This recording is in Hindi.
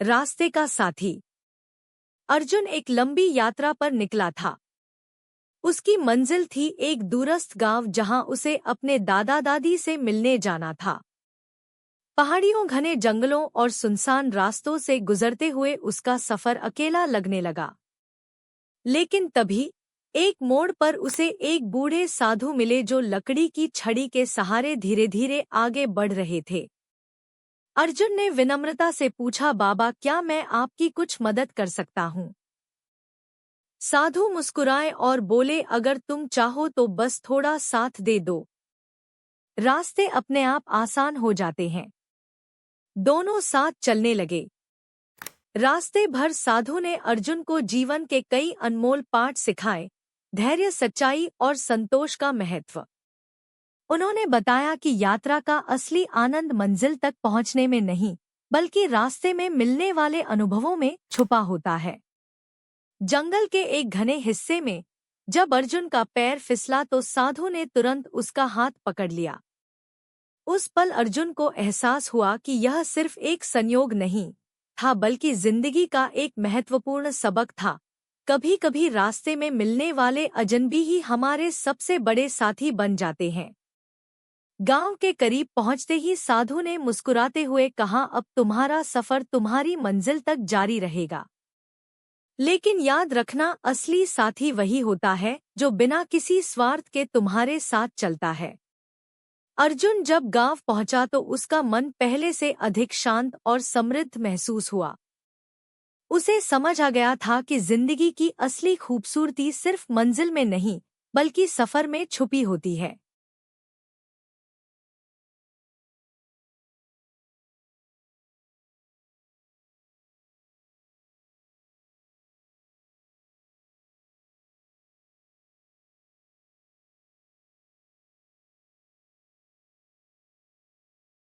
रास्ते का साथी। अर्जुन एक लंबी यात्रा पर निकला था। उसकी मंजिल थी एक दूरस्थ गांव जहां उसे अपने दादा दादी से मिलने जाना था। पहाड़ियों, घने जंगलों और सुनसान रास्तों से गुजरते हुए उसका सफर अकेला लगने लगा। लेकिन तभी एक मोड़ पर उसे एक बूढ़े साधु मिले जो लकड़ी की छड़ी के सहारे धीरे धीरे आगे बढ़ रहे थे। अर्जुन ने विनम्रता से पूछा, बाबा, क्या मैं आपकी कुछ मदद कर सकता हूँ? साधु मुस्कुराए और बोले, अगर तुम चाहो तो बस थोड़ा साथ दे दो, रास्ते अपने आप आसान हो जाते हैं। दोनों साथ चलने लगे। रास्ते भर साधु ने अर्जुन को जीवन के कई अनमोल पाठ सिखाए, धैर्य, सच्चाई और संतोष का महत्व। उन्होंने बताया कि यात्रा का असली आनंद मंजिल तक पहुंचने में नहीं, बल्कि रास्ते में मिलने वाले अनुभवों में छुपा होता है। जंगल के एक घने हिस्से में जब अर्जुन का पैर फिसला तो साधु ने तुरंत उसका हाथ पकड़ लिया। उस पल अर्जुन को एहसास हुआ कि यह सिर्फ एक संयोग नहीं था, बल्कि जिंदगी का एक महत्वपूर्ण सबक था। कभी-कभी रास्ते में मिलने वाले अजनबी ही हमारे सबसे बड़े साथी बन जाते हैं। गांव के करीब पहुंचते ही साधु ने मुस्कुराते हुए कहा, अब तुम्हारा सफर तुम्हारी मंजिल तक जारी रहेगा। लेकिन याद रखना, असली साथी वही होता है जो बिना किसी स्वार्थ के तुम्हारे साथ चलता है। अर्जुन जब गांव पहुंचा तो उसका मन पहले से अधिक शांत और समृद्ध महसूस हुआ। उसे समझ आ गया था कि जिंदगी की असली खूबसूरती सिर्फ मंजिल में नहीं, बल्कि सफर में छुपी होती है।